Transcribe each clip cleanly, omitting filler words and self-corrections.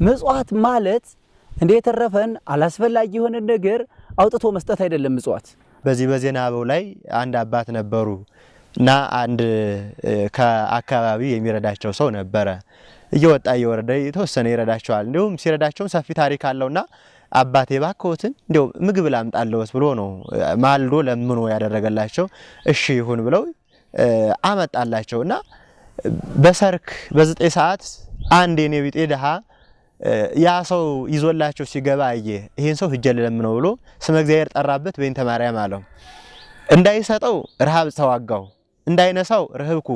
ምጽዋት ማለት እንደ የተረፈን አላስፈላጊ የሆነ ነገር አውጥቶ መስጠት አይደለም ምጽዋት። በዜና አበው ላይ አንድ አባት ነበሩ እና አንድ ከአካባቢ የሚረዳቸው ሰው ነበረ። እየወጣ እየወረደ የተወሰነ ይረዳቸዋል። እንዲሁም ሲረዳቸው ሰፊ ታሪክ አለውና አባቴ ባከውትን እንዲው ምግብ ላምጣለውስ ብሎ ነው ማልዶ ለምኖ ያደረገላቸው። እሺ ይሁን ብለው አመጣላቸውና በሰርክ በ9 ሰዓት አንድ የኔ ቢጤ ደሃ ያ ሰው ይዞላቸው ሲገባ አየ። ይሄን ሰው ህጀል ለምነው ብሎ ስመ እግዚአብሔር ጠራበት። በእንተ ማርያም አለው። እንዳይሰጠው ረሃብ ተዋጋው፣ እንዳይነሳው ረህብኩ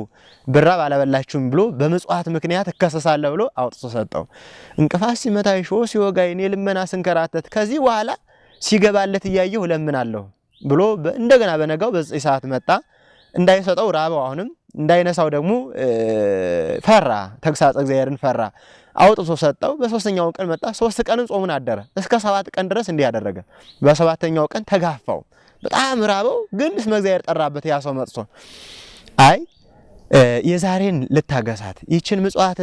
ብራብ አላበላችሁም ብሎ በመጽዋት ምክንያት እከሰሳለሁ ብሎ አውጥቶ ሰጠው። እንቅፋት ሲመታኝ ሾህ ሲወጋኝ እኔ ልመና ስንከራተት ከዚህ በኋላ ሲገባለት እያየሁ ለምናለሁ ብሎ እንደገና በነጋው በ9 ሰዓት መጣ። እንዳይሰጠው ራበው፣ አሁንም እንዳይነሳው ደግሞ ፈራ፣ ተግሳጽ እግዚአብሔርን ፈራ። አውጥቶ ሰጠው። በ3ኛው ቀን መጣ። 3 ቀንን ጾሙን አደረ። እስከ 7 ቀን ድረስ እንዲህ ያደረገ። በ7ኛው ቀን ተጋፋው፣ በጣም ራበው። ግን ስመ እግዚአብሔር ጠራበት። ያ ሰው መጥቶ አይ የዛሬን ልታገሳት ይችን ምጽዋት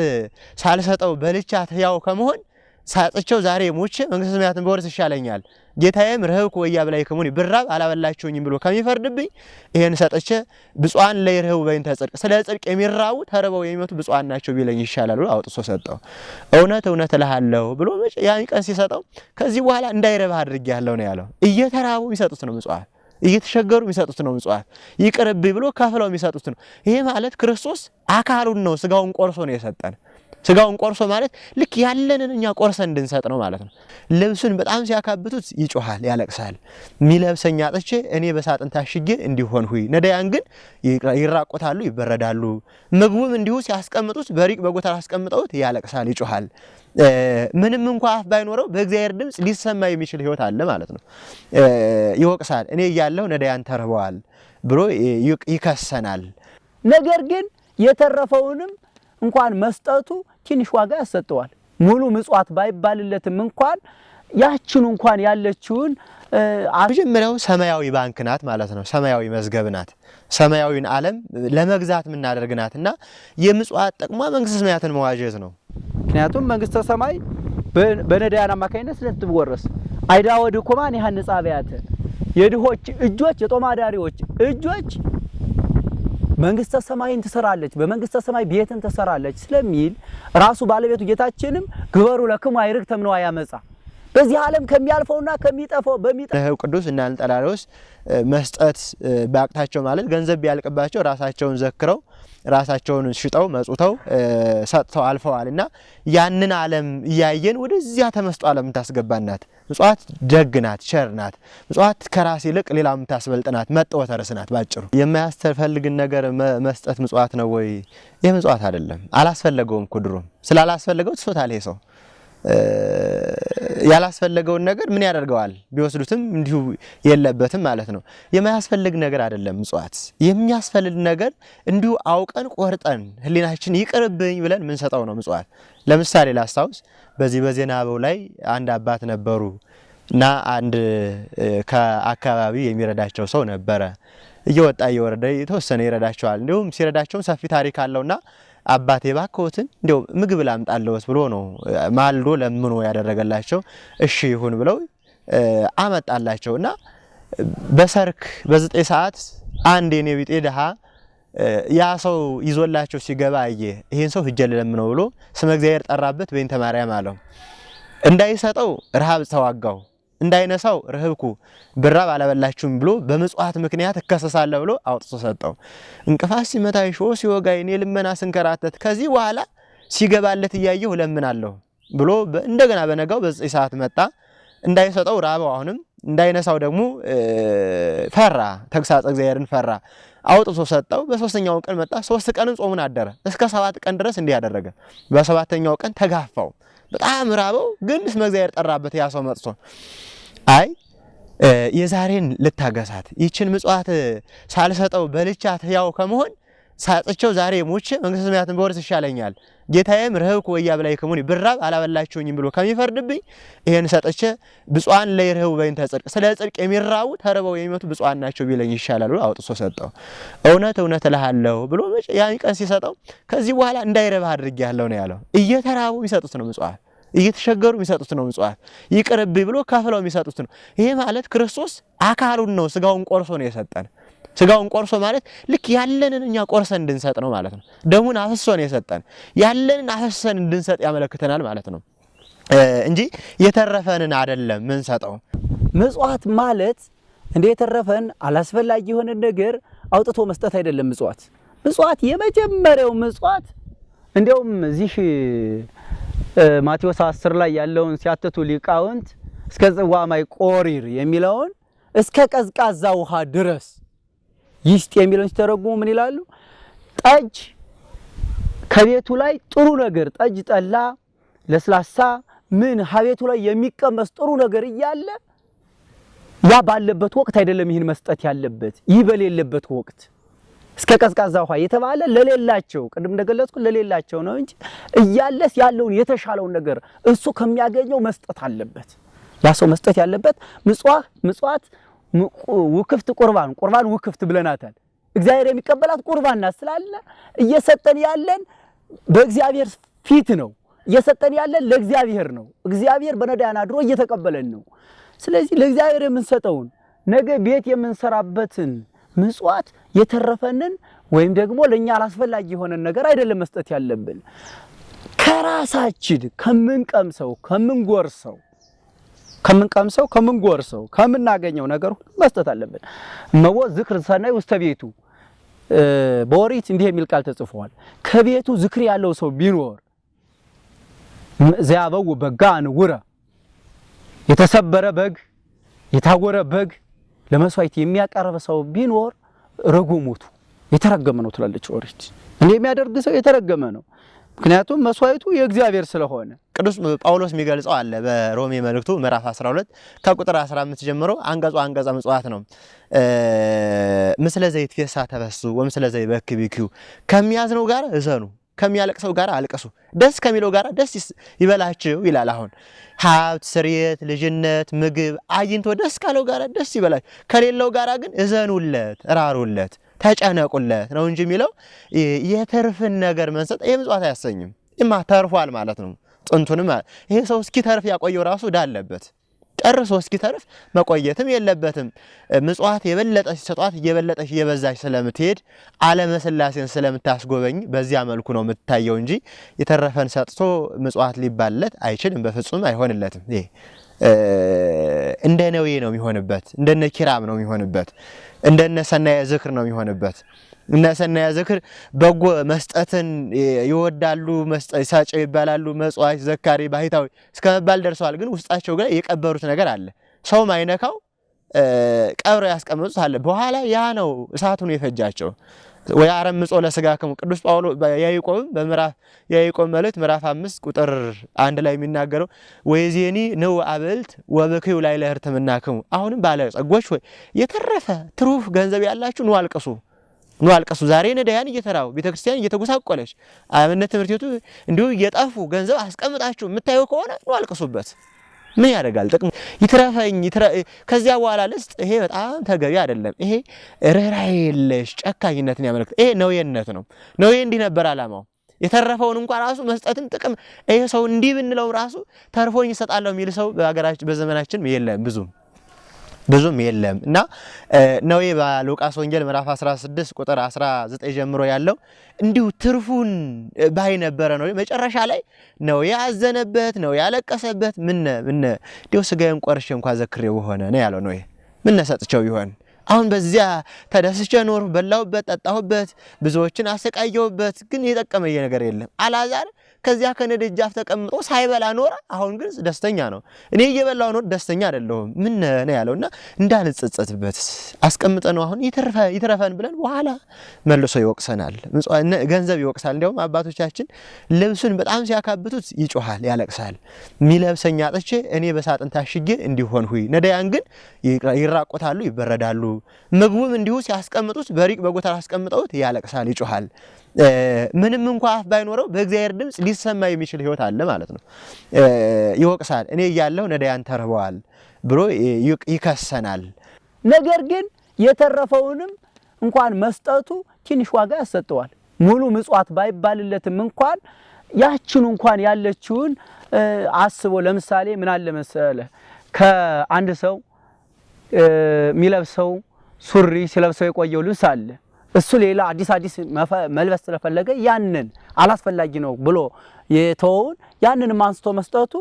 ሳልሰጠው በልቻት ያው ከመሆን ሳጥቸው ዛሬ ሞቼ መንግስተ ሰማያትን በወርስ ይሻለኛል። ጌታዬም ረህብኩ ወያብላይክሙኒ ብራብ አላበላችሁኝም ብሎ ከሚፈርድብኝ ይሄን ሰጥቼ ብፁዓን ለይርህቡ በእንተ ጽድቅ ስለ ጽድቅ የሚራቡ ተርበው የሚመቱ ብፁዓን ናቸው ቢለኝ ይሻላል ብሎ አውጥቶ ሰጠው። እውነት እውነት እልሃለሁ ብሎ ያን ቀን ሲሰጠው ከዚህ በኋላ እንዳይረባ አድርጌያለሁ ነው ያለው። እየተራቡ የሚሰጡት ነው ምጽዋት፣ እየተሸገሩ የሚሰጡት ነው ምጽዋት። ይቅርብኝ ብሎ ከፍለው የሚሰጡት ነው። ይሄ ማለት ክርስቶስ አካሉን ነው ስጋውን ቆርሶ ነው የሰጠን። ስጋውን ቆርሶ ማለት ልክ ያለንን እኛ ቆርሰን እንድንሰጥ ነው ማለት ነው። ልብሱን በጣም ሲያካብቱት ይጮሃል፣ ያለቅሳል። ሚለብሰኛ አጥቼ እኔ በሳጥን ታሽጌ እንዲሆን ሁይ። ነዳያን ግን ይራቆታሉ፣ ይበረዳሉ። ምግቡም እንዲሁ ሲያስቀምጡት በሪቅ በጎተራ አስቀምጠውት ያለቅሳል፣ ይጮሃል። ምንም እንኳን አፍ ባይኖረው በእግዚአብሔር ድምጽ ሊሰማ የሚችል ህይወት አለ ማለት ነው። ይወቅሳል። እኔ እያለሁ ነዳያን ተርበዋል ብሎ ይከሰናል። ነገር ግን የተረፈውንም እንኳን መስጠቱ ትንሽ ዋጋ ያሰጠዋል። ሙሉ ምጽዋት ባይባልለትም እንኳን ያችን እንኳን ያለችውን መጀመሪያው ሰማያዊ ባንክ ናት ማለት ነው። ሰማያዊ መዝገብ ናት። ሰማያዊን ዓለም ለመግዛት ምን እናደርግናትና የምጽዋት ጥቅሟ መንግስተ ሰማያትን መዋጀት ነው። ምክንያቱም መንግስተ ሰማይ በነዳያን አማካይነት ስለምትወረስ አይዳ ወድኩማን ያህንጻ አብያተ የድሆች እጆች የጦማዳሪዎች እጆች መንግስተ ሰማይን ትሰራለች፣ በመንግስተ ሰማይ ቤትን ትሰራለች ስለሚል ራሱ ባለቤቱ ጌታችንም ግበሩ ለክሙ አይርክተም ነው ያመጻ በዚህ ዓለም ከሚያልፈውና ከሚጠፋው በሚጠፋው ቅዱስ እና አንጠላሎስ መስጠት ባቅታቸው ማለት ገንዘብ ቢያልቅባቸው ራሳቸውን ዘክረው ራሳቸውን ሽጠው መጹተው ሰጥተው አልፈዋልና ያንን ዓለም ያየን ወደዚያ ተመስጦ ዓለም ታስገባናት። ምጽዋት ደግናት፣ ቸርናት። ምጽዋት ከራስ ይልቅ ሌላም ታስበልጥናት፣ መጥወተርስናት። ባጭሩ የማያስፈልግን ነገር መስጠት ምጽዋት ነው ወይ? የምጽዋት አይደለም። አላስፈልገውም ኩድሮም ስላላስፈልገው ተሶታል ሰው ያላስፈልገውን ነገር ምን ያደርገዋል? ቢወስዱትም እንዲሁ የለበትም ማለት ነው። የማያስፈልግ ነገር አይደለም ምጽዋት። የሚያስፈልግ ነገር እንዲሁ አውቀን ቆርጠን ህሊናችን ይቅርብኝ ብለን ምን ሰጣው ነው ምጽዋት። ለምሳሌ ላስታውስ። በዜና አበው ላይ አንድ አባት ነበሩ እና አንድ ከአካባቢ የሚረዳቸው ሰው ነበረ። እየወጣ እየወረደ የተወሰነ ይረዳቸዋል። እንዲሁም ሲረዳቸው ሰፊ ታሪክ አለውና አባቴ ባከውትን እንዲው ምግብ ላምጣለውስ ብሎ ነው ማልዶ ለምኖ ያደረገላቸው። እሺ ይሁን ብለው አመጣላቸውና በሰርክ በ9 ሰዓት አንድ የኔ ቢጤ ደሃ ያ ሰው ይዞላቸው ሲገባ አየ። ይሄን ሰው ህጀል ለምነው ብሎ ስመ እግዚአብሔር ጠራበት። በእንተ ማርያም አለው። እንዳይሰጠው ረሃብ ተዋጋው፣ እንዳይነሳው ረህብኩ ብራብ አላበላችሁም ብሎ በመጽዋት ምክንያት እከሰሳለሁ ብሎ አውጥቶ ሰጠው። እንቅፋት ሲመታኝ ሾህ ሲወጋኝ እኔ ልመና ስንከራተት ከዚህ በኋላ ሲገባለት እያየሁ ለምናለሁ ብሎ እንደገና በነጋው በ9 ሰዓት መጣ። እንዳይሰጠው ራበው፣ አሁንም እንዳይነሳው ደግሞ ፈራ፣ ተግሳጽ እግዚአብሔርን ፈራ። አውጥቶ ሰጠው። በ3ኛው ቀን መጣ። 3 ቀንን ጾሙን አደረ። እስከ 7 ቀን ድረስ እንዲህ ያደረገ። በ7ኛው ቀን ተጋፋው፣ በጣም ራበው። ግን ስመ እግዚአብሔር ጠራበት። ያ ሰው መጥቶ አይ የዛሬን ልታገሳት ይችን ምጽዋት ሳልሰጠው በልቻት ያው ከመሆን ሳጥቸው ዛሬ ሞቼ መንግስተ ሰማያትን በወርስ ይሻለኛል። ጌታዬም ረህብኩ ወያብላይክሙኒ ብራብ አላበላችሁኝም ብሎ ከሚፈርድብኝ ይሄን ሰጥቼ ብፁዓን ለይርህቡ በእንተ ጽድቅ ስለ ጽድቅ የሚራቡ ተርበው የሚመቱ ብፁዓን ናቸው ቢለኝ ይሻላል ብሎ አውጥቶ ሰጠው። እውነት እውነት እልሃለሁ ብሎ ያን ቀን ሲሰጠው ከዚህ በኋላ እንዳይረባ አድርጌያለሁ ነው ያለው። እየተራቡ የሚሰጡት ነው ምጽዋት። እየተሸገሩ የሚሰጡት ነው ምጽዋት ይቅርብ ብሎ ከፍለው የሚሰጡት ነው ይሄ ማለት ክርስቶስ አካሉን ነው ስጋውን ቆርሶ ነው የሰጠን ስጋውን ቆርሶ ማለት ልክ ያለንን እኛ ቆርሰን እንድንሰጥ ነው ማለት ነው ደሙን አፍስሶ ነው የሰጠን ያለንን አፍስሰን እንድንሰጥ ያመለክተናል ማለት ነው እንጂ የተረፈንን አይደለም ምን ሰጠው ምጽዋት ማለት እንደ የተረፈን አላስፈላጊ የሆነ ነገር አውጥቶ መስጠት አይደለም ምጽዋት የመጀመሪያው ምጽዋት እንደውም እዚህ ማቴዎስ 10 ላይ ያለውን ሲያተቱ ሊቃውንት እስከ ጽዋ ማይ ቆሪር የሚለውን እስከ ቀዝቃዛ ውሃ ድረስ ይስጥ የሚለውን ሲተረጉሙ ምን ይላሉ ጠጅ ከቤቱ ላይ ጥሩ ነገር ጠጅ ጠላ ለስላሳ ምን ሀቤቱ ላይ የሚቀመስ ጥሩ ነገር እያለ ያ ባለበት ወቅት አይደለም ይሄን መስጠት ያለበት ይበሌለበት ወቅት እስከ ቀዝቃዛ ውሃ የተባለ ለሌላቸው ቅድም እንደገለጽኩ ለሌላቸው ነው እንጂ እያለስ ያለውን የተሻለውን ነገር እሱ ከሚያገኘው መስጠት አለበት ያ ሰው መስጠት ያለበት ምጽዋት ውክፍት ቁርባን ውክፍት ብለናታል እግዚአብሔር የሚቀበላት ቁርባንና ስላለ እየሰጠን ያለን በእግዚአብሔር ፊት ነው እየሰጠን ያለን ለእግዚአብሔር ነው እግዚአብሔር በነዳያን አድሮ እየተቀበለን ነው ስለዚህ ለእግዚአብሔር የምንሰጠውን ነገ ቤት የምንሰራበትን ምጽዋት የተረፈንን ወይም ደግሞ ለኛ አላስፈላጊ የሆነ ነገር አይደለም መስጠት ያለብን ከራሳችን ከምንጎርሰው ከምናገኘው ነገር ሁሉ መስጠት አለብን መቦ ዝክር ሰናይ ውስተ ቤቱ በኦሪት እንዲህ የሚል ቃል ተጽፏል ከቤቱ ዝክር ያለው ሰው ቢኖር ዘያበው በጋን ውራ የተሰበረ በግ የታወረ በግ ለመስዋዕት የሚያቀርብ ሰው ቢኖር ረጉሙቱ የተረገመ ነው ትላለች ኦሪት እንዴ የሚያደርግ ሰው የተረገመ ነው ምክንያቱም መስዋዕቱ የእግዚአብሔር ስለሆነ ቅዱስ ጳውሎስ የሚገልጸው አለ በሮሜ መልእክቱ ምዕራፍ 12 ከቁጥር 15 ጀምሮ አንቀጻ ምጽዋት ነው ምስለ ዘይት ፈሳ ተበሱ ወምስለ ዘይት በክቢኩ ከሚያዝነው ጋር እዘኑ ከሚያለቅሰው ጋር አልቅሱ ደስ ከሚለው ጋር ደስ ይበላችሁ ይላል አሁን ሀብት ስርየት ልጅነት ምግብ አግኝቶ ደስ ካለው ጋር ደስ ይበላችሁ ከሌለው ጋር ግን እዘኑለት ራሩለት ተጨነቁለት ነው እንጂ የሚለው የተርፍን ነገር መንሰጥ ይሄ ምጽዋት አያሰኝም እማ ተርፏል ማለት ነው ጥንቱንም ይሄ ሰው እስኪ ተርፍ ያቆየው ራሱ ዳለበት ጨርሶ እስኪ ተርፍ መቆየትም የለበትም ምጽዋት የበለጠ ሲሰጧት የበለጠ የበዛች ስለምትሄድ ዓለመ ሥላሴን ስለምታስጎበኝ በዚያ መልኩ ነው የምትታየው እንጂ የተረፈን ሰጥቶ ምጽዋት ሊባልለት አይችልም በፍጹም አይሆንለትም ይሄ እንደ ነዌ ነው የሚሆንበት እንደነ ኪራም ነው የሚሆንበት እንደነ ሰናየ ዝክር ነው የሚሆንበት እና ሰናየ ዝክር በጎ መስጠትን ይወዳሉ መስጠት ሳጨው ይባላሉ መጽዋዕት ዘካሪ ባይታው እስከመባል ደርሰዋል ግን ውስጣቸው ጋር የቀበሩት ነገር አለ ሰው ማይነካው ቀብረው ያስቀምጡት አለ በኋላ ያ ነው እሳቱን የፈጃቸው ወይ አረምጾ ለስጋከሙ ቅዱስ ጳውሎስ ያዕቆብ በምዕራፍ ያዕቆብ መልእክት ምዕራፍ 5 ቁጥር 1 ላይ የሚናገረው ወይዜኒ ነው አበልት ወበከዩ ላይ ለህርተምናከሙ አሁንም ባለ ጸጎች ወይ የተረፈ ትሩፍ ገንዘብ ያላችሁ ኑ አልቀሱ ዛሬ ነዳያን እየተራው ቤተክርስቲያን እየተጎሳቆለች አብነት ትምህርት ቤቱ እንዲሁ እየጣፉ ገንዘብ አስቀምጣችሁ የምታዩ ከሆነ ኑ አልቀሱበት ምን ያደርጋል ጥቅም ይትረፈኝ ከዚያ በኋላ ልስጥ ይሄ በጣም ተገቢ አይደለም ይሄ ርህራሄ የለሽ ጨካኝነትን ያመለክታል ይሄ ነውየነት ነው ነውየ እንዲህ ነበር አላማው የተረፈውን እንኳን ራሱ መስጠትን ጥቅም ይሄ ሰው እንዲህ ብንለው ራሱ ተርፎኝ ይሰጣለው የሚል ሰው በአገራችን በዘመናችን የለም ብዙም የለም እና ነውየ በሉቃስ ወንጌል ምዕራፍ 16 ቁጥር 19 ጀምሮ ያለው እንዲሁ ትርፉን ባይ ነበረ ነው መጨረሻ ላይ ነው ያዘነበት ነው ያለቀሰበት ምን ዲው ስጋዬን ቆርሼ እንኳን ዘክሬው ሆነ ነው ያለው ነው ምን ሰጥቸው ይሆን አሁን በዚያ ተደስቼ ኖር በላውበት ጠጣሁበት ብዙዎችን አሰቃየውበት ግን የጠቀመኝ ነገር የለም አላዛር ከዚያ ከነደጃፍ ተቀምጦ ሳይበላ ኖር አሁን ግን ደስተኛ ነው እኔ እየበላው ኖር ደስተኛ አይደለሁም ምን ነው ያለውና እንዳንጸጸትበት አስቀምጠነው አሁን ይተረፈን ብለን በኋላ መልሶ ይወቅሰናል ገንዘብ ይወቅሳል እንደውም አባቶቻችን ልብሱን በጣም ሲያካብቱት ይጮሃል ያለቅሳል ሚለብሰኛ አጥቼ እኔ በሳጥን ታሽጌ እንዲሆን ሁይ ነዳያን ግን ይራቆታሉ ይበረዳሉ ምግቡም እንዲሁ ሲያስቀምጡት በሪቅ በጎታር አስቀምጠውት ያለቅሳል ይጮሃል ምንም እንኳን አፍ ባይኖረው በእግዚአብሔር ድምጽ ሊሰማ የሚችል ህይወት አለ ማለት ነው ይወቅሳል እኔ ያለው ነዳያን ተርበዋል ብሎ ይከሰናል ነገር ግን የተረፈውንም እንኳን መስጠቱ ትንሽ ዋጋ ያሰጠዋል ሙሉ ምጽዋት ባይባልለትም እንኳን ያችን እንኳን ያለችውን አስቦ ለምሳሌ ምን አለ መሰለ ከአንድ ሰው የሚለብሰው ሱሪ ሲለብሰው የቆየው ልብስ አለ እሱ ሌላ አዲስ መልበስ ስለፈለገ ያንን አላስፈላጊ ነው ብሎ የተወውን ያንን ማንስቶ መስጠቱ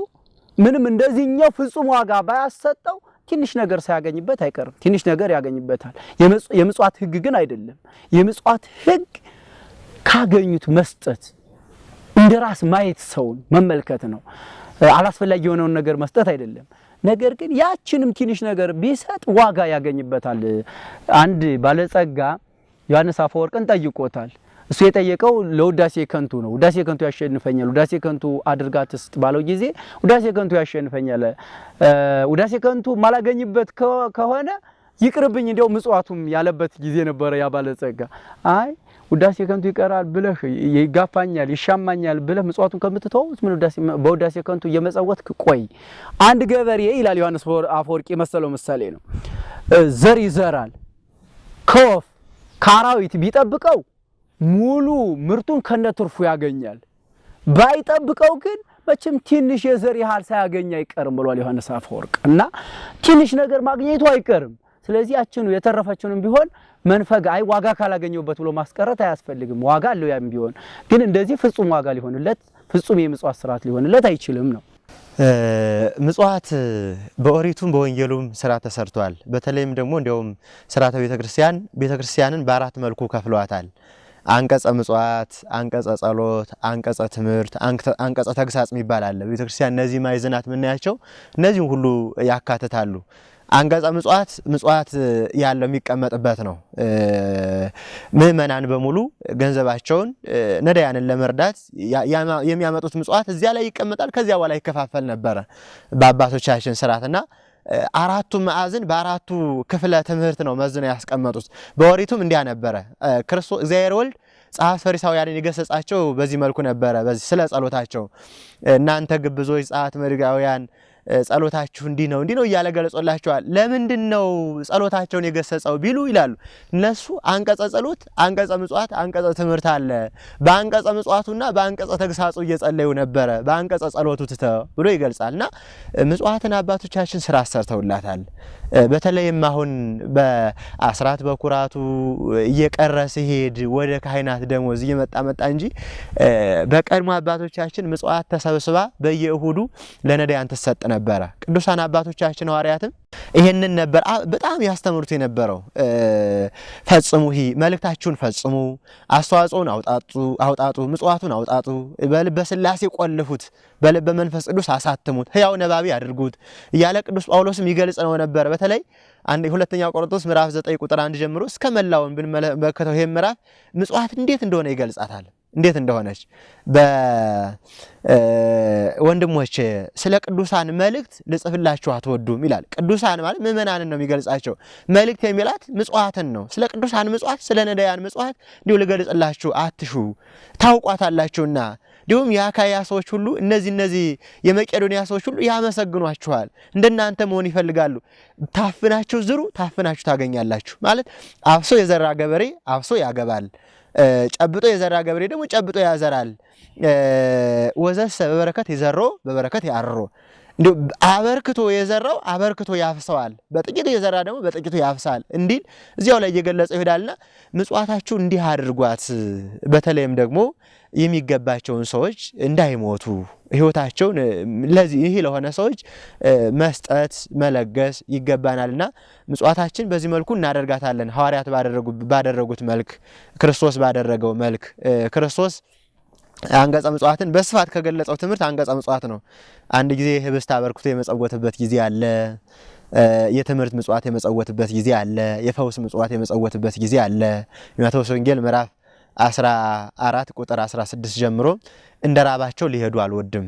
ምንም እንደዚህኛው ፍጹም ዋጋ ባያሰጠው ትንሽ ነገር ሳያገኝበት አይቀርም ትንሽ ነገር ያገኝበታል የምጽዋት ህግ ግን አይደለም የምጽዋት ህግ ካገኙት መስጠት እንደራስ ማየት ሰውን መመልከት ነው አላስፈላጊ የሆነውን ነገር መስጠት አይደለም ነገር ግን ያችንም ትንሽ ነገር ቢሰጥ ዋጋ ያገኝበታል አንድ ባለጸጋ ዮሐንስ አፈወርቅን ጠይቆታል እሱ የጠየቀው ለውዳሴ ከንቱ ነው ውዳሴ ከንቱ ያሸንፈኛል ውዳሴ ከንቱ አድርጋትስ ባለው ጊዜ ውዳሴ ከንቱ ያሸንፈኛል ውዳሴ ከንቱ ማላገኝበት ከሆነ ይቅርብኝ እንደው ምጽዋቱም ያለበት ጊዜ ነበር ያ ባለጸጋ አይ ውዳሴ ከንቱ ይቀራል ብለህ ይጋፋኛል ይሻማኛል ብለህ ምጽዋቱን ከምትተው ምን በውዳሴ ከንቱ የመጸወትክ ቆይ አንድ ገበሬ ይላል ዮሐንስ አፈወርቅ የመሰለው ምሳሌ ነው ዘር ይዘራል ከወፍ ካራዊት ቢጠብቀው ሙሉ ምርቱን ከነትርፉ ያገኛል ባይጠብቀው ግን መቼም ትንሽ የዘር ያህል ሳያገኝ አይቀርም ብሏል ዮሐንስ አፈወርቅ እና ትንሽ ነገር ማግኘቱ አይቀርም ስለዚህ ያችኑ የተረፈችንም ቢሆን መንፈግ አይ ዋጋ ካላገኘውበት ብሎ ማስቀረት አያስፈልግም ዋጋ አለው ያም ቢሆን ግን እንደዚህ ፍጹም ዋጋ ሊሆንለት ፍጹም የምጽዋት ስርዓት ሊሆንለት አይችልም ነው ምጽዋት በኦሪቱም በወንጌሉም ስራ ተሰርቷል በተለይም ደግሞ እንደውም ስርዓተ ቤተክርስቲያንን በአራት መልኩ ከፍለዋታል አንቀጸ ምጽዋት አንቀጸ ጸሎት አንቀጸ ትምህርት አንቀጸ ተግሳጽ ይባላል ቤተክርስቲያን እነዚህ ማይዘናት ምን ያቸው እነዚህ ሁሉ ያካተታሉ አንቀጸ ምጽዋት ያለው የሚቀመጥበት ነው ምእመናን በሙሉ ገንዘባቸውን ነዳያንን ለመርዳት የሚያመጡት ምጽዋት እዚያ ላይ ይቀመጣል ከዚያ በኋላ ይከፋፈል ነበር በአባቶቻችን ስርዓትና አራቱ ማዕዘን በአራቱ ክፍለ ትምህርት ነው መዝነው ያስቀመጡት በኦሪቱም እንዲያ ነበር ክርስቶስ እግዚአብሔር ወልድ ጸሐፍት ፈሪሳውያንን ይገሰጻቸው በዚህ መልኩ ነበር በዚህ ስለ ጸሎታቸው እናንተ ግብዞች ጸሐፍት መርጋውያን ጸሎታችሁ እንዲ ነው እያለ ገለጾላቸዋል ለምንድነው ጸሎታቸውን የገሰጸው ቢሉ ይላሉ እነሱ አንቀጸ ጸሎት አንቀጸ ምጽዋት አንቀጸ ትምህርት አለ በአንቀጸ ምጽዋቱና በአንቀጸ ተግሳጹ እየጸለዩ ነበር በአንቀጸ ጸሎቱ ተተ ብሎ ይገልጻልና ምጽዋትን አባቶቻችን ስራ ሰርተውላታል በተለይም አሁን በአስራት በኩራቱ እየቀረ ሲሄድ ወደ ካህናት ደሞዝ እየመጣ እንጂ በቀድሞ አባቶቻችን ምጽዋት ተሰብስባ በየእሁዱ ለነዳያን ተሰጠ ነበር ቅዱሳን አባቶቻችን ሐዋርያትም ይሄንን ነበር በጣም ያስተምሩት የነበረው ፈጽሙ መልእክታችሁን ፈጽሙ አስተዋጽኦን አውጣጡ ምጽዋቱን አውጣጡ በልበ ሥላሴ ቆልፉት በልበ መንፈስ ቅዱስ አሳትሙት ሕያው ነባቢ አድርጉት እያለ ቅዱስ ጳውሎስም ይገልጽ ነው ነበር በተለይ ሁለተኛ ቆሮንቶስ ምዕራፍ 9 ቁጥር 1 ጀምሮ እስከመላውን ብንመለከተው ይሄ ምዕራፍ ምጽዋት እንዴት እንደሆነ ይገልጻታል እንዴት እንደሆነች ወንድሞቼ ስለ ቅዱሳን መልእክት ልጽፍላችሁ አትወዱም ይላል ቅዱሳን ማለት ምእመናንን ነው የሚገልጻቸው መልእክት የሚላት ምጽዋትን ነው ስለ ቅዱሳን ምጽዋት ስለ ነዳያን ምጽዋት እንዲሁ ልገልጽላችሁ አትሹ ታውቋታላችሁና ዲሁም የአካያ ሰዎች ሁሉ እነዚህ የመቄዶንያ ሰዎች ሁሉ ያመሰግኗችኋል እንደናንተ መሆን ይፈልጋሉ ታፍናችሁ ዝሩ ታፍናችሁ ታገኛላችሁ ማለት አፍሶ የዘራ ገበሬ አፍሶ ያገባል ጨብጦ የዘራ ገበሬ ደግሞ ጨብጦ ያዘራል ወዘሰ በበረከት የዘሮ በበረከት ያርሮ እንዴ አበርክቶ የዘራው አበርክቶ ያፍሰዋል በጥቂቱ የዘራ ደግሞ በጥቂቱ ያፍሳል እንዲል እዚያው ላይ እየገለጸ ይሄዳልና ምጽዋታችሁ እንዲህ አድርጓት በተለይም ደግሞ የሚገባቸውን ሰዎች እንዳይሞቱ ህይወታቸውን ለዚህ ይሄ ለሆነ ሰዎች መስጠት መለገስ ይገባናልና ምጽዋታችን በዚህ መልኩ እናደርጋታለን ሐዋርያት ባደረጉት መልክ ክርስቶስ ባደረገው መልክ ክርስቶስ አንቀጸ ምጽዋትን በስፋት ከገለጸው ትምህርት አንቀጸ ምጽዋት ነው አንድ ጊዜ ህብስት አበርክቶ የመጸወተበት ጊዜ አለ የትምህርት ምጽዋት የመጸወተበት ጊዜ አለ የፈውስ ምጽዋት የመጸወተበት ጊዜ አለ የማቴዎስ ወንጌል ምዕራፍ 14 ቁጥር 16 ጀምሮ እንደራባቸው ሊሄዱ አልወድም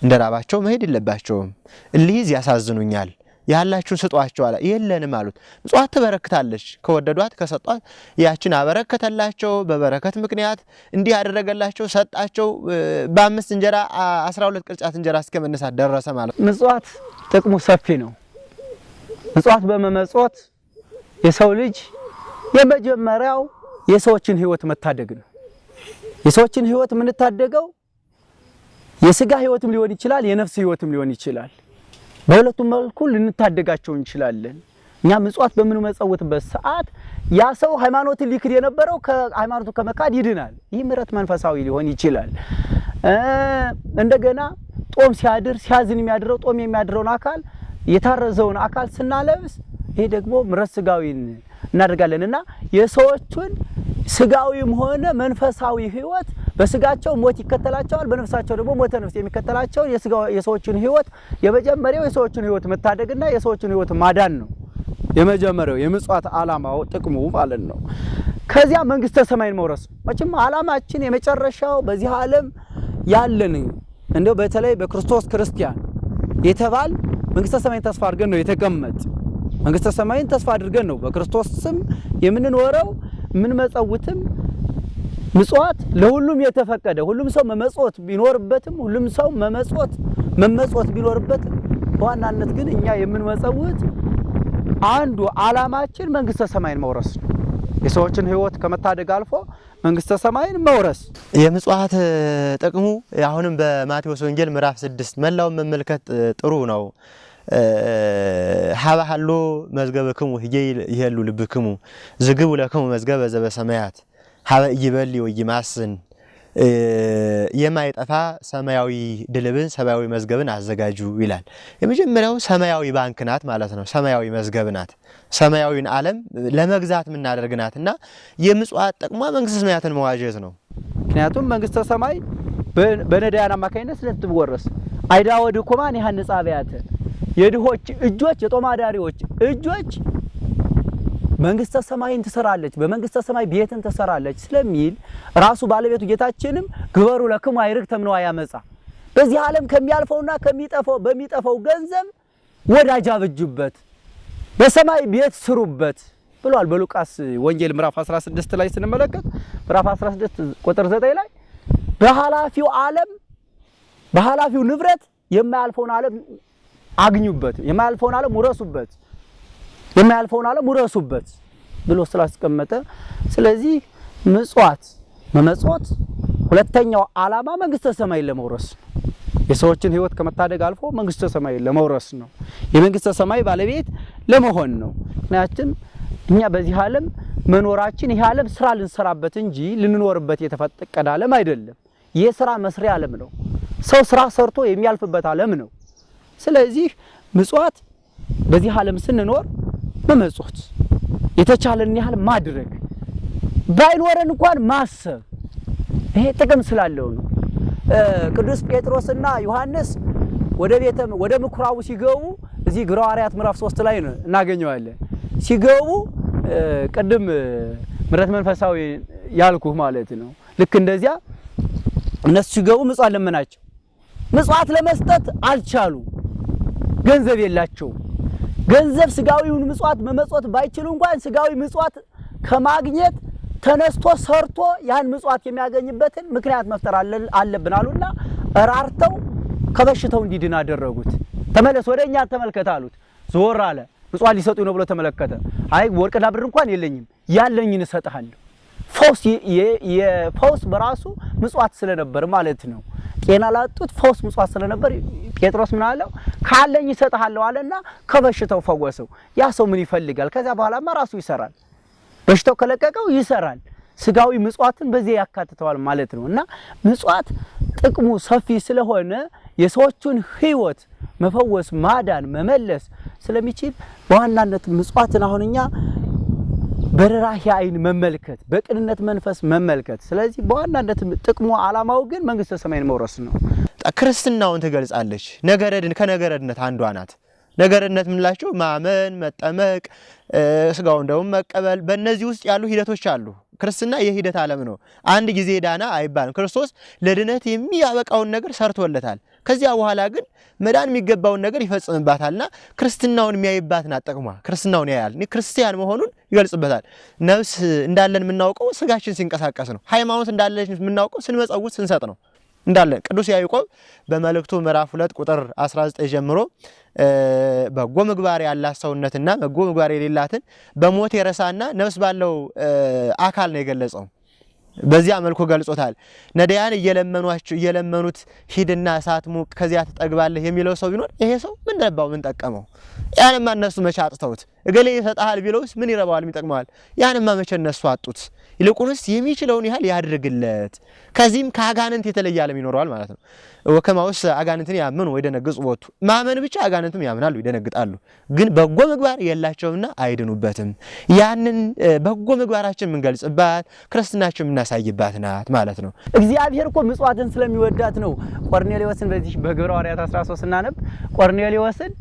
እንደራባቸው መሄድ የለባቸውም እሊዝ ያሳዝኑኛል ያላችሁን ስጧቸው አለ የለንም አሉት ምጽዋት ተበረክታለች ከወደዷት ከሰጧት ያችን አበረከተላቸው በበረከት ምክንያት እንዲህ ያደረገላቸው ሰጣቸው በአምስት እንጀራ 12 ቅርጫት እንጀራ እስከመነሳት ደረሰ ማለት ምጽዋት ጥቅሙ ሰፊ ነው ምጽዋት በመመጽወት የሰው ልጅ የመጀመሪያው የሰዎችን ህይወት መታደግ ነው የሰዎችን ህይወት ምን ታደገው የሥጋ ህይወትም ሊሆን ይችላል የነፍስ ህይወትም ሊሆን ይችላል በሁለቱም መልኩ ልንታደጋቸው እንችላለን እኛ ምጽዋት በምንመጸውትበት ሰዓት ያ ሰው ሃይማኖትን ሊክድ የነበረው ከሃይማኖቱ ከመካድ ይድናል ይህ ምሕረት መንፈሳዊ ሊሆን ይችላል እንደገና ጦም ሲያድር ሲያዝን የሚያድረው ጦም የሚያድረውን አካል የታረዘውን አካል ስናለብስ ይሄ ደግሞ ምሕረት ሥጋዊን እናደርጋለንና የሰዎችን ሥጋዊም ሆነ መንፈሳዊ ህይወት በሥጋቸው ሞት ይከተላቸዋል በነፍሳቸው ደግሞ ሞተ ነፍስ የሚከተላቸው የሰዎችን ህይወት የመጀመሪያው የሰዎችን ህይወት መታደግና የሰዎችን ህይወት ማዳን ነው የመጀመሪያው የምጽዋት ዓላማው ጥቅሙ ማለት ነው ከዚያ መንግስተ ሰማይን መውረስ መቼም ዓላማችን የመጨረሻው በዚህ ዓለም ያለን እንደው በተለይ በክርስቶስ ክርስቲያን የተባል መንግስተ ሰማይን ተስፋ አድርገን ነው የተቀመጥ መንግስተ ሰማይን ተስፋ አድርገን ነው በክርስቶስ ስም የምንኖረው ምን መጸውትም ምጽዋት ለሁሉም የተፈቀደ ሁሉም ሰው መመጽወት ቢኖርበትም ሁሉም ሰው መመጽወት ቢኖርበትም በዋናነት ግን እኛ የምንመጸውት አንዱ ዓላማችን መንግስተ ሰማይን መውረስ ነው የሰዎችን ህይወት ከመታደግ አልፎ መንግስተ ሰማይን መውረስ የምጽዋት ጥቅሙ አሁንም በማቴዎስ ወንጌል ምዕራፍ 6 መላውን መመልከት ጥሩ ነው ሀባሃሎ መዝገበክሙ ይሄሉ ልብክሙ ዝግቡ ለክሙ መዝገበ ዘበሰማያት ሀበ ይበል ወይማስን የማይጠፋ ሰማያዊ ድልብን ሰማያዊ መዝገብን አዘጋጁ ይላል የመጀመሪያው ሰማያዊ ባንክ ናት ማለት ነው ሰማያዊ መዝገብ ናት ሰማያዊን ዓለም ለመግዛት ምን እናደርግናትና የምጽዋት ጥቅሟ መንግስተ ሰማያትን መዋጀት ነው ምክንያቱም መንግስተ ሰማይ በነዳያን አማካይነት ስለትወረስ አይዳ ወድኩማን ይሐንጻ አብያተ የድሆች እጆች የጦማዳሪዎች እጆች መንግስተ ሰማይን ትሰራለች በመንግስተ ሰማይ ቤትን ትሰራለች ስለሚል ራሱ ባለቤቱ ጌታችንም ግበሩ ለክሙ አይርክተም ነው ያመጻ በዚህ ዓለም ከሚያልፈውና በሚጠፋው ገንዘብ ወዳጅ አብጁበት በሰማይ ቤት ስሩበት ብሏል በሉቃስ ወንጌል ምዕራፍ 16 ላይ ስንመለከት ምዕራፍ 16 ቁጥር 9 ላይ በሐላፊው ዓለም በሐላፊው ንብረት የማያልፈውን ዓለም አግኙበት የማያልፈውን ዓለም ውረሱበት ብሎ ስላስቀመጠ ስለዚህ ምጽዋት መመጽወት ሁለተኛው ዓላማ መንግስተ ሰማይ ለመውረስ የሰዎችን ህይወት ከመታደግ አልፎ መንግስተ ሰማይ ለመውረስ ነው የመንግስተ ሰማይ ባለቤት ለመሆን ነው ምክንያቱም እኛ በዚህ ዓለም መኖራችን ይሄ ዓለም ስራ ልንሰራበት እንጂ ልንኖርበት የተፈቀደ ዓለም አይደለም የሥራ መስሪያ ዓለም ነው ሰው ስራ ሰርቶ የሚያልፍበት ዓለም ነው ስለዚህ ምጽዋት በዚህ ዓለም ስንኖር መመጽወት የተቻለን ያህል ማድረግ ባይኖረን እንኳን ማሰብ ይሄ ጥቅም ስላለው ነው ቅዱስ ጴጥሮስና ዮሐንስ ወደ ምኩራቡ ሲገቡ እዚህ ሐዋርያት ምዕራፍ 3 ላይ ነው እናገኘዋለን ሲገቡ ቀደም ምሕረት መንፈሳዊ ያልኩህ ማለት ነው ልክ እንደዚያ እነሱ ሲገቡ ምጽዋት ለመናቸው ምጽዋት ለመስጠት አልቻሉ ገንዘብ የላቸው ገንዘብ ስጋዊውን ምጽዋት መመጽወት ባይችሉ እንኳን ስጋዊ ምጽዋት ከማግኘት ተነስቶ ሰርቶ ያን ምጽዋት የሚያገኝበትን ምክንያት መፍጠር አለብን አሉና ራርተው ከበሽታው እንዲድን አደረጉት ተመለስ ወደኛ ተመልከት አሉት ዞር አለ ምጽዋት ሊሰጡኝ ነው ብሎ ተመለከተ አይ ወርቅና ብር እንኳን የለኝም ያለኝን እሰጥሃለሁ የፈውስ በራሱ ምጽዋት ስለነበር ማለት ነው ጤና ላጡት ፈውስ ምጽዋት ስለነበር ጴጥሮስ ምን አለው ካለኝ እሰጥሃለሁ አለና ከበሽታው ፈወሰው ያ ሰው ምን ይፈልጋል ከዛ በኋላማ ራሱ ይሰራል በሽታው ከለቀቀው ይሰራል ስጋዊ ምጽዋትን በዚህ ያካትተዋል ማለት ነውና ምጽዋት ጥቅሙ ሰፊ ስለሆነ የሰዎችን ህይወት መፈወስ ማዳን መመለስ ስለሚችል በዋናነት ምጽዋትን አሁንኛ በራህ አይን መመልከት በቅንነት መንፈስ መመልከት ስለዚህ በዋናነት ጥቅሙ ዓላማው ግን መንግስተ ሰማይን መውረስ ነው ክርስትናውን ትገልጻለች ከነገረድነት አንዷ ናት ነገረድነት ምንላችሁ ማመን መጠመቅ ስጋውን ደግሞ መቀበል በእነዚህ ውስጥ ያሉ ሂደቶች አሉ ክርስትና የሂደት ዓለም ነው አንድ ጊዜ ዳና አይባልም ክርስቶስ ለድነት የሚያበቃውን ነገር ሰርቶለታል ከዚያ በኋላ ግን መዳን የሚገባውን ነገር ይፈጽምባታልና ክርስትናውን የሚያይባትና ጥቅሟ ክርስትናውን ያያል ክርስቲያን መሆኑን ይገልጽበታል ነፍስ እንዳለን የምናውቀው ስጋችን ሲንቀሳቀስ ነው ሃይማኖት እንዳለን የምናውቀው ስንመጸውት ስንሰጥ ነው እንዳለ ቅዱስ ያዕቆብ በመልእክቱ ምዕራፍ 2 ቁጥር 19 ጀምሮ በጎ ምግባር ያላት ሰውነትና በጎ ምግባር የሌላትን በሞት የረሳና ነፍስ ባለው አካል ነው የገለጸው በዚያ መልኩ ገልጾታል። ነዳያን እየለመኑት ሂድና እሳት ሙቅ ከዚያ ትጠግባለህ የሚለው ሰው ቢኖር ይሄ ሰው ምን ረባው ምን ጠቀመው? ያንማ እነሱ መቼ አጥተውት እገሌ ይሰጣል ቢለውስ ምን ይረባዋል ይጠቅመዋል? ያንማ መቼ እነሱ አጡት? ይልቁንስ የሚችለውን ያህል ያድርግለት። ከዚህም ከአጋንንት የተለየ ዓለም ይኖረዋል ማለት ነው። ወከማውስ አጋንንትን ያመኑ ወይ ደነግጹ ቦቱ ማመን ብቻ አጋንንትም ያምናሉ ይደነግጣሉ፣ ግን በጎ ምግባር የላቸውምና አይድኑበትም። ያንን በጎ ምግባራችን የምንገልጽባት ክርስትናችን የምናሳይባት ናት ማለት ነው። እግዚአብሔር እኮ ምጽዋትን ስለሚወዳት ነው። ቆርኔሌዎስን በዚህ በግብረ ሐዋርያት 13 እናነብ ቆርኔሌዎስን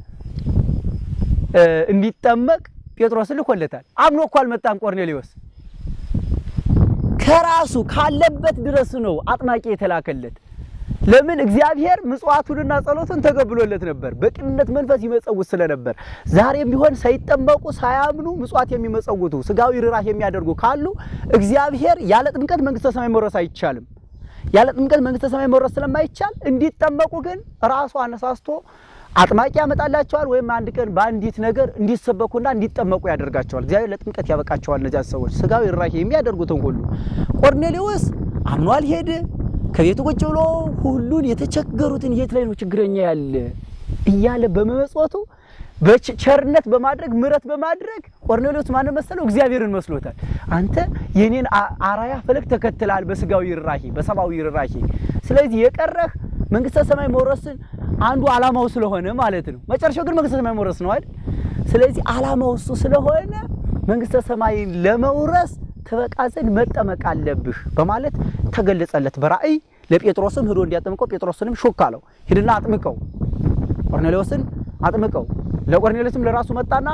እንዲጠመቅ ጴጥሮስን ልኮለታል። አምኖ እኮ አልመጣም ቆርኔሌዎስ ከራሱ ካለበት ድረስ ነው አጥማቂ የተላከለት። ለምን? እግዚአብሔር ምጽዋቱንና ጸሎቱን ተቀብሎለት ነበር። በቅንነት መንፈስ ይመጸውት ስለነበር ዛሬም ቢሆን ሳይጠመቁ ሳያምኑ ምጽዋት የሚመጸውቱ ስጋዊ ርራህ የሚያደርጉ ካሉ እግዚአብሔር ያለ ጥምቀት መንግስተ ሰማይ መውረስ አይቻልም። ያለ ጥምቀት መንግስተ ሰማይ መውረስ ስለማይቻል እንዲጠመቁ ግን ራሱ አነሳስቶ አጥማቂ ያመጣላቸዋል ወይም አንድ ቀን በአንዲት ነገር እንዲሰበኩና እንዲጠመቁ ያደርጋቸዋል። እግዚአብሔር ለጥምቀት ያበቃቸዋል። እነዚያ ሰዎች ስጋዊ ርራህ የሚያደርጉትን ሁሉ ቆርኔሌዎስ አምኗል ሄደ። ከቤቱ ቁጭ ብሎ ሁሉን የተቸገሩትን የት ላይ ነው ችግረኛ ያለ እያለ በመመጽወቱ በቸርነት በማድረግ ምረት በማድረግ ቆርኔሌዎስ ማን መሰለው? እግዚአብሔርን መስሎታል። አንተ የኔን አራያ ፈለግ ተከትላል በስጋዊ ርራሂ በሰማዊ ርራሂ። ስለዚህ የቀረህ መንግስተ ሰማይ መውረስን አንዱ አላማው ስለሆነ ማለት ነው። መጨረሻው ግን መንግስተ ሰማይ መውረስ ነው አይደል? ስለዚህ አላማው እሱ ስለሆነ መንግስተ ሰማይን ለመውረስ ተበቃ ዘንድ መጠመቅ አለብህ በማለት ተገለጸለት በራእይ። ለጴጥሮስም ሄዶ እንዲያጠምቀው ጴጥሮስንም ሾክ አለው። ሄድና አጥምቀው ቆርኔሌዎስን አጥምቀው። ለቆርኔሌዎስም ለራሱ መጣና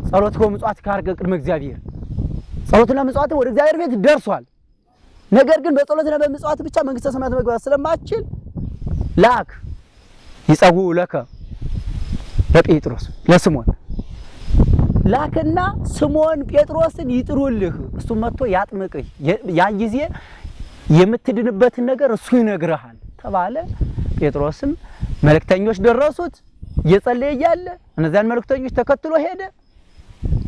ጸሎት ወምጽዋት ካርገ ቅድመ እግዚአብሔር ጸሎትና ምጽዋት ወደ እግዚአብሔር ቤት ደርሷል። ነገር ግን በጸሎትና በምጽዋት ብቻ መንግስተ ሰማያት መግባት ስለማይችል ላክ ይጸውዑ ለከ ለጴጥሮስ ለስምዖን ላክና ስምዖን ጴጥሮስን ይጥሩልህ እሱ መጥቶ ያጥምቅህ ያን ጊዜ የምትድንበትን ነገር እሱ ይነግርሃል ተባለ። ጴጥሮስም መልእክተኞች ደረሱት እየጸለየ እያለ እነዚያን መልእክተኞች ተከትሎ ሄደ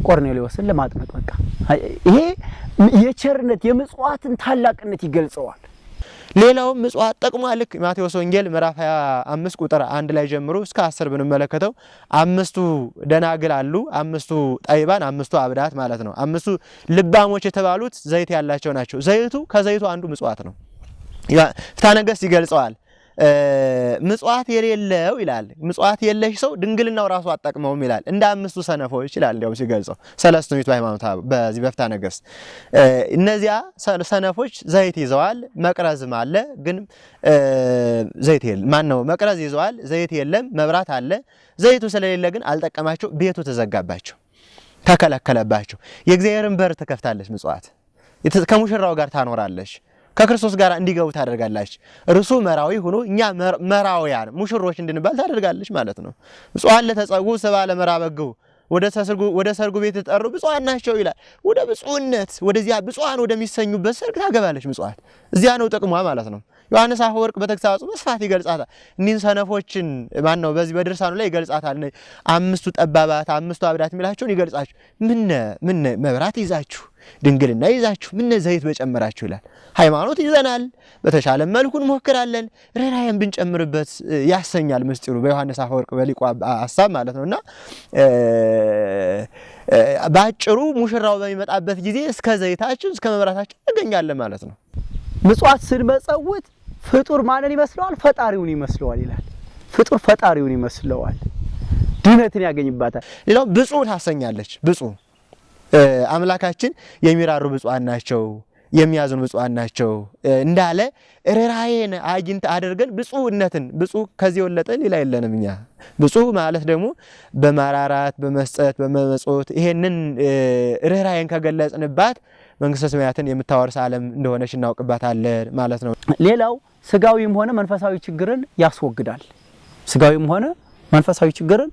ቆርኔሌዎስን ለማጥመቅ። በቃ ይሄ የቸርነት የምጽዋትን ታላቅነት ይገልጸዋል። ሌላው ምጽዋት ጠቅሟ ልክ ማቴዎስ ወንጌል ምዕራፍ 25 ቁጥር 1 ላይ ጀምሮ እስከ 10 ብንመለከተው አምስቱ ደናግል አሉ፣ አምስቱ ጠይባን፣ አምስቱ አብዳት ማለት ነው። አምስቱ ልባሞች የተባሉት ዘይት ያላቸው ናቸው። ዘይቱ ከዘይቱ አንዱ ምጽዋት ነው። ፍትሐ ነገሥት ይገልጸዋል። ምጽዋት የሌለው ይላል። ምጽዋት የለሽ ሰው ድንግልናው ራሱ አጣቅመውም ይላል። እንደ አምስቱ ሰነፎች ይላል። እንዲያው ሲገልጸው ሰለስቱ ምዕት በሃይማኖት በዚህ በፍትሐ ነገሥት እነዚያ ሰነፎች ዘይት ይዘዋል፣ መቅረዝም አለ፣ ግን ዘይት የለም። ማን ነው? መቅረዝ ይዘዋል፣ ዘይት የለም፣ መብራት አለ። ዘይቱ ስለሌለ ግን አልጠቀማቸው፣ ቤቱ ተዘጋባቸው፣ ተከለከለባቸው። የእግዚአብሔርን በር ትከፍታለች ምጽዋት፣ ከሙሽራው ጋር ታኖራለች፣ ከክርስቶስ ጋር እንዲገቡ ታደርጋለች። እርሱ መራዊ ሆኖ እኛ መራውያን ሙሽሮች እንድንባል ታደርጋለች ማለት ነው። ብፁዓን ለተጸጉ ሰብአ ለመራበግሁ ወደ ሰርጉ ቤት ተጠሩ ብፁዓን ናቸው ይላል። ወደ ብፁዕነት ወደዚያ ብፁዓን ወደሚሰኙበት ሰርግ ታገባለች ምጽዋት። እዚያ ነው ጥቅሟ ማለት ነው። ዮሐንስ አፈወርቅ በተግሳጹ በስፋት ይገልጻታል። እኒህን ሰነፎችን ማን ነው በዚህ በድርሳኑ ላይ ይገልጻታል። አምስቱ ጠባባት አምስቱ አብዳት የሚላቸውን ይገልጻችሁ። ምን መብራት ይዛችሁ ድንግልና ይዛችሁ ምን ዘይት በጨመራችሁ ይላል። ሃይማኖት ይዘናል፣ በተሻለ መልኩ እንሞክራለን፣ ርህራሄን ብንጨምርበት ያሰኛል ምስጢሩ በዮሐንስ አፈወርቅ በሊቁ ሐሳብ ማለት ነውና ባጭሩ ሙሽራው በሚመጣበት ጊዜ እስከ ዘይታችን እስከ መብራታችን እንገኛለን ማለት ነው። ምጽዋት ስንመጸውት ፍጡር ማንን ይመስለዋል? ፈጣሪውን ይመስለዋል ይላል። ፍጡር ፈጣሪውን ይመስለዋል፣ ድነትን ያገኝባታል። ሌላው ብፁዕ ታሰኛለች። ብፁዕ አምላካችን የሚራሩ ብፁዓን ናቸው፣ የሚያዝኑ ብፁዓን ናቸው እንዳለ ርህራሄን አግኝተ አድርገን ብፁዕነትን ብፁዕ ከዚህ ወለጠ ሌላ የለንም እኛ። ብፁዕ ማለት ደግሞ በማራራት በመስጠት በመመጽወት ይሄንን ርህራሄን ከገለጽንባት መንግስተ ሰማያትን የምታወርስ ዓለም እንደሆነች እናውቅባታለን ማለት ነው። ሌላው ስጋዊም ሆነ መንፈሳዊ ችግርን ያስወግዳል። ስጋዊም ሆነ መንፈሳዊ ችግርን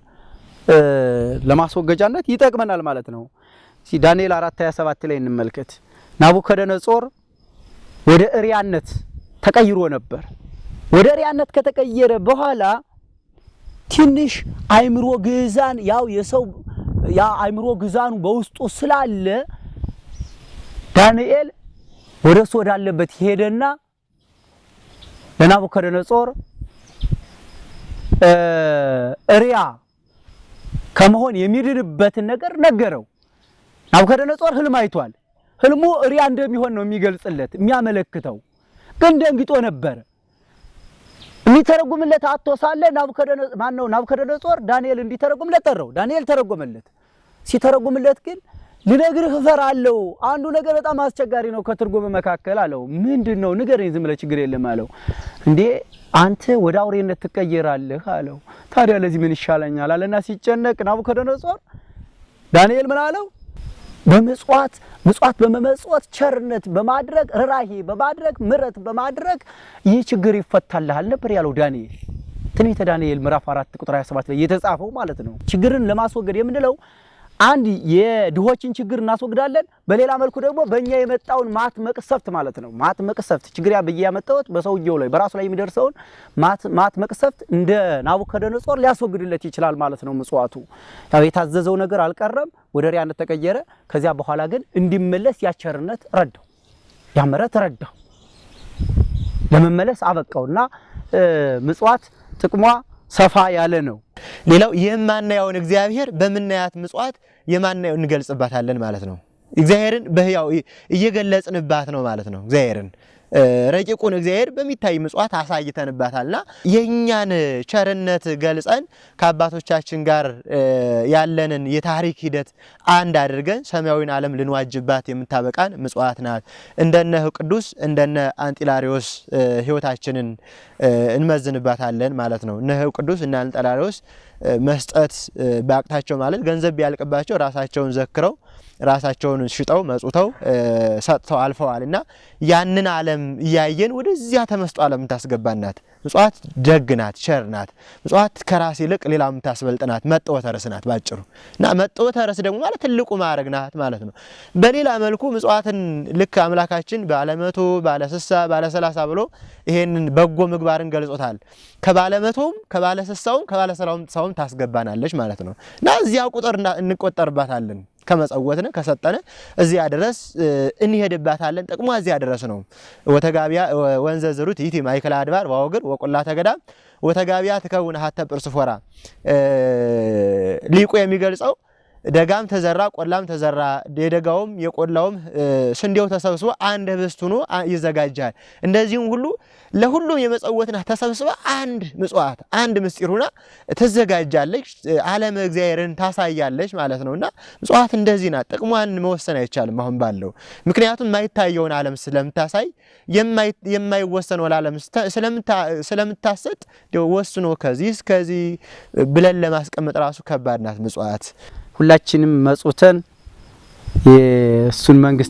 ለማስወገጃነት ይጠቅመናል ማለት ነው። ዳንኤል 4:27 ላይ እንመልከት። ናቡከደነጾር ወደ እሪያነት ተቀይሮ ነበር። ወደ እሪያነት ከተቀየረ በኋላ ትንሽ አይምሮ ግዛን ያው የሰው ያ አይምሮ ግዛኑ በውስጡ ስላለ ዳንኤል ወደሱ ወዳለበት ሄደና ለናቡከደነጾር እሪያ ከመሆን የሚድንበትን ነገር ነገረው። ናቡከደነጾር ህልም አይቷል። ህልሙ እሪያ እንደሚሆን ነው የሚገልጽለት የሚያመለክተው። ግን ደንግጦ ነበር። የሚተረጉምለት አጥቶ ሳለ ናቡከደነጾር ዳንኤል እንዲተረጉምለት ጠራው። ዳንኤል ተረጎመለት። ሲተረጉምለት ግን ልነግርህ እፈራለሁ፣ አንዱ ነገር በጣም አስቸጋሪ ነው ከትርጉም መካከል አለው። ምንድነው? ንገረኝ፣ ዝም ብለህ ችግር የለም አለው። እንዴ አንተ ወደ አውሬነት ትቀየራለህ አለው። ታዲያ ለዚህ ምን ይሻለኛል አለና ሲጨነቅ ናቡከደነጾር ዳንኤል ምን አለው? በመጽዋት በመመጽወት ቸርነት በማድረግ ርራሄ በማድረግ ምረት በማድረግ ይህ ችግር ይፈታልሃል ነበር ያለው ዳንኤል። ትንቢተ ዳንኤል ምዕራፍ 4 ቁጥር 27 ላይ የተጻፈው ማለት ነው። ችግርን ለማስወገድ የምንለው አንድ የድሆችን ችግር እናስወግዳለን፣ በሌላ መልኩ ደግሞ በእኛ የመጣውን ማት መቅሰፍት ማለት ነው። ማት መቅሰፍት ችግር ያመጣውት በሰውየው ላይ በራሱ ላይ የሚደርሰውን ማት መቅሰፍት እንደ ናቡከደነጾር ሊያስወግድለት ይችላል ማለት ነው። ምጽዋቱ ያው የታዘዘው ነገር አልቀረም፣ ወደ ሪያነት ተቀየረ። ከዚያ በኋላ ግን እንዲመለስ ያቸርነት ረዳው፣ ያመረት ረዳው፣ ለመመለስ አበቃውና ምጽዋት ጥቅሟ ሰፋ ያለ ነው። ሌላው የማናየውን እግዚአብሔር በመናያት ምጽዋት የማናየው እንገልጽባታለን ማለት ነው። እግዚአብሔርን በህያው እየገለጽንባት ነው ማለት ነው። እግዚአብሔርን ረቂቁን እግዚአብሔር በሚታይ ምጽዋት አሳይተንባታልና የኛን ቸርነት ገልጸን ከአባቶቻችን ጋር ያለንን የታሪክ ሂደት አንድ አድርገን ሰማያዊን ዓለም ልንዋጅባት የምታበቃን ምጽዋት ናት። እንደነ ቅዱስ እንደነ አንጢላሪዮስ ህይወታችንን እንመዝንባታለን ማለት ነው። እነ ቅዱስ እና አንጢላሪዮስ መስጠት ባቅታቸው ማለት ገንዘብ ቢያልቅባቸው ራሳቸውን ዘክረው ራሳቸውን ሽጠው መጽውተው ሰጥተው አልፈዋልና ያንን ዓለም ያየን ወደዚያ ተመስጦ ዓለም ታስገባናት። ምጽዋት ደግናት፣ ቸርናት። ምጽዋት ከራስ ይልቅ ሌላም ታስበልጥናት፣ መጥወተ ርዕስ ናት ባጭሩ። እና መጥወተ ርዕስ ደግሞ ማለት ትልቁ ማዕረግ ናት ማለት ነው። በሌላ መልኩ ምጽዋትን ልክ አምላካችን ባለ 100 ባለ 60 ባለ 30 ብሎ ይሄንን በጎ ምግባርን ገልጾታል። ከባለ 100ም ከባለ 60ም ከባለ 30ም ታስገባናለች ማለት ነው። እና እዚያ ቁጥር እንቆጠርባታለን። ከመጸወትነ ከሰጠነ እዚያ ድረስ እንሄድባታለን። ጥቅሟ እዚያ ድረስ ነው። ወተጋቢያ ወንዘ ዝሩት ይቲ ማይከል አድባር ዋወግር ወቆላ ተገዳም ወተጋቢያ ተከውን ሀተ ጵርስፎራ ሊቁ የሚገልጸው ደጋም ተዘራ ቆላም ተዘራ የደጋውም የቆላውም ስንዴው ተሰብስቦ አንድ ህብስት ሆኖ ይዘጋጃል። እንደዚህም ሁሉ ለሁሉም የመጸወትና ተሰብስባ አንድ ምጽዋት አንድ ምስጢር ሆና ተዘጋጃለች። ዓለም እግዚአብሔርን ታሳያለች ማለት ነውና ምጽዋት እንደዚህ ናት። ጥቅሟን መወሰን አይቻልም አሁን ባለው። ምክንያቱም የማይታየውን ዓለም ስለምታሳይ የማይወሰነው ዓለም ስለምታሰጥ ወስኖ ከዚህ እስከዚህ ብለን ለማስቀመጥ ራሱ ከባድ ናት ምጽዋት። ሁላችንም መጽውተን የሱን መንግስት